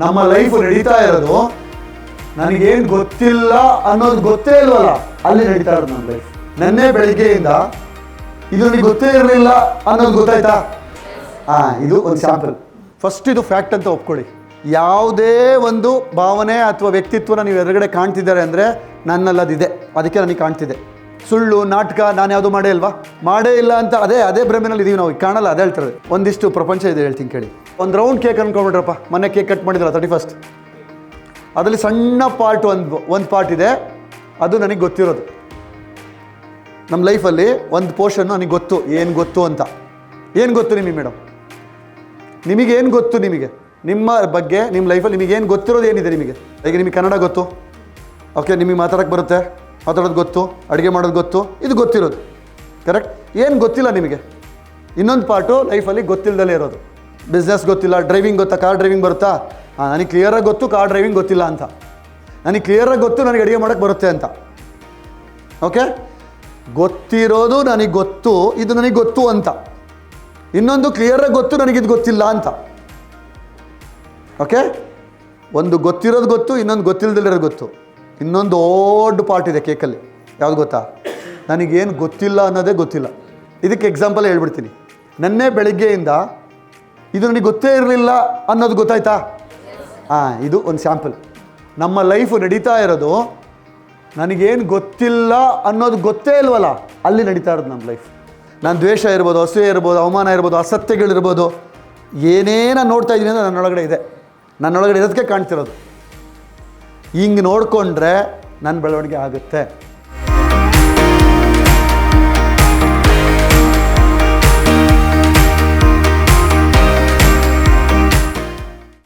ನಮ್ಮ ಲೈಫ್ ನಡೀತಾ ಇರೋದು ನನಗೇನು ಗೊತ್ತಿಲ್ಲ ಅನ್ನೋದು ಗೊತ್ತೇ ಇಲ್ವಲ್ಲ, ಅಲ್ಲಿ ನಡೀತಾ ಇರೋದು ನಮ್ಮ ಲೈಫ್. ನೆನ್ನೆ ಬೆಳಿಗ್ಗೆಯಿಂದ ಇದು ನನಗೆ ಗೊತ್ತೇ ಇರಲಿಲ್ಲ ಅನ್ನೋದು ಗೊತ್ತಾಯ್ತಾ? ಇದು ಒಂದು ಸ್ಯಾಂಪಲ್. ಫಸ್ಟ್ ಇದು ಫ್ಯಾಕ್ಟ್ ಅಂತ ಒಪ್ಕೊಳ್ಳಿ. ಯಾವುದೇ ಒಂದು ಭಾವನೆ ಅಥವಾ ವ್ಯಕ್ತಿತ್ವನ ನೀವು ಎದುರುಗಡೆ ಕಾಣ್ತಿದ್ದಾರೆ ಅಂದರೆ ನನ್ನಲ್ಲದಿದೆ, ಅದಕ್ಕೆ ನನಗೆ ಕಾಣ್ತಿದೆ. ಸುಳ್ಳು ನಾಟಕ ನಾನು ಯಾವುದು ಮಾಡೇ ಇಲ್ವಾ, ಮಾಡೇ ಇಲ್ಲ ಅಂತ ಅದೇ ಭ್ರಮೆನಲ್ಲಿ ಇದೀವಿ ನಾವು, ಕಾಣಲ್ಲ. ಅದೇ ಹೇಳ್ತಾರೆ. ಒಂದಿಷ್ಟು ಪ್ರಪಂಚ ಇದೆ, ಹೇಳ್ತೀನಿ ಕೇಳಿ. ಒಂದು ರೌಂಡ್ ಕೇಕ್ ಅನ್ಕೊಂಡ್ಬಿಟ್ರಪ್ಪ, ಮೊನ್ನೆ ಕೇಕ್ ಕಟ್ ಮಾಡಿದ್ರಲ್ಲ 31st, ಅದರಲ್ಲಿ ಸಣ್ಣ ಪಾರ್ಟ್ ಒಂದು ಪಾರ್ಟ್ ಇದೆ, ಅದು ನನಗೆ ಗೊತ್ತಿರೋದು. ನಮ್ಮ ಲೈಫಲ್ಲಿ ಒಂದು ಪೋರ್ಷನ್ನು ನನಗೆ ಗೊತ್ತು, ಏನು ಗೊತ್ತು ಅಂತ. ಏನು ಗೊತ್ತು ನಿಮಗೆ ಮೇಡಮ್? ನಿಮಗೇನು ಗೊತ್ತು? ನಿಮಗೆ ನಿಮ್ಮ ಬಗ್ಗೆ ನಿಮ್ಮ ಲೈಫಲ್ಲಿ ನಿಮಗೇನು ಗೊತ್ತಿರೋದು ಏನಿದೆ ನಿಮಗೆ? ಈಗ ನಿಮಗೆ ಕನ್ನಡ ಗೊತ್ತು, ಓಕೆ, ನಿಮಗೆ ಮಾತಾಡೋಕ್ಕೆ ಬರುತ್ತೆ, ಮಾತಾಡೋದು ಗೊತ್ತು, ಅಡುಗೆ ಮಾಡೋದು ಗೊತ್ತು, ಇದು ಗೊತ್ತಿರೋದು ಕರೆಕ್ಟ್. ಏನು ಗೊತ್ತಿಲ್ಲ ನಿಮಗೆ? ಇನ್ನೊಂದು ಪಾರ್ಟು ಲೈಫಲ್ಲಿ ಗೊತ್ತಿಲ್ಲದಲೇ ಇರೋದು. ಬಿಸ್ನೆಸ್ ಗೊತ್ತಿಲ್ಲ, ಡ್ರೈವಿಂಗ್ ಗೊತ್ತಾ, ಕಾರ್ ಡ್ರೈವಿಂಗ್ ಬರುತ್ತಾ? ನನಗೆ ಕ್ಲಿಯರಾಗಿ ಗೊತ್ತು ಕಾರ್ ಡ್ರೈವಿಂಗ್ ಗೊತ್ತಿಲ್ಲ ಅಂತ. ನನಗೆ ಕ್ಲಿಯರಾಗಿ ಗೊತ್ತು ನನಗೆ ಅಡುಗೆ ಮಾಡೋಕ್ಕೆ ಬರುತ್ತೆ ಅಂತ. ಓಕೆ, ಗೊತ್ತಿರೋದು ನನಗೆ ಗೊತ್ತು, ಇದು ನನಗೆ ಗೊತ್ತು ಅಂತ. ಇನ್ನೊಂದು ಕ್ಲಿಯರಾಗಿ ಗೊತ್ತು, ನನಗಿದು ಗೊತ್ತಿಲ್ಲ ಅಂತ. ಓಕೆ, ಒಂದು ಗೊತ್ತಿರೋದು ಗೊತ್ತು, ಇನ್ನೊಂದು ಗೊತ್ತಿಲ್ಲದಿರೋದು ಗೊತ್ತು. ಇನ್ನೊಂದು ದೊಡ್ಡ ಪಾರ್ಟ್ ಇದೆ ಕೇಕಲ್ಲಿ, ಯಾವುದು ಗೊತ್ತಾ? ನನಗೇನು ಗೊತ್ತಿಲ್ಲ ಅನ್ನೋದೇ ಗೊತ್ತಿಲ್ಲ. ಇದಕ್ಕೆ ಎಕ್ಸಾಂಪಲ್ ಹೇಳ್ಬಿಡ್ತೀನಿ. ನೆನ್ನೆ ಬೆಳಿಗ್ಗೆಯಿಂದ ಇದು ನನಗೆ ಗೊತ್ತೇ ಇರಲಿಲ್ಲ ಅನ್ನೋದು ಗೊತ್ತಾಯ್ತಾ? ಇದು ಒಂದು ಸ್ಯಾಂಪಲ್. ನಮ್ಮ ಲೈಫು ನಡೀತಾ ಇರೋದು ನನಗೇನು ಗೊತ್ತಿಲ್ಲ ಅನ್ನೋದು ಗೊತ್ತೇ ಇಲ್ವಲ್ಲ, ಅಲ್ಲಿ ನಡೀತಾ ಇರೋದು ನಮ್ಮ ಲೈಫ್. ನಾನು ದ್ವೇಷ ಇರ್ಬೋದು, ಅಸೂಯೆ ಇರ್ಬೋದು, ಅವಮಾನ ಇರ್ಬೋದು, ಅಸತ್ಯಗಳಿರ್ಬೋದು, ಏನೇನು ನೋಡ್ತಾ ಇದ್ದೀನಿ ಅಂದರೆ ನನ್ನೊಳಗಡೆ ಇದೆ. ನನ್ನೊಳಗಡೆ ಇರೋದಕ್ಕೆ ಕಾಣ್ತಿರೋದು. ಹಿಂಗೆ ನೋಡಿಕೊಂಡ್ರೆ ನನ್ನ ಬೆಳವಣಿಗೆ ಆಗುತ್ತೆ.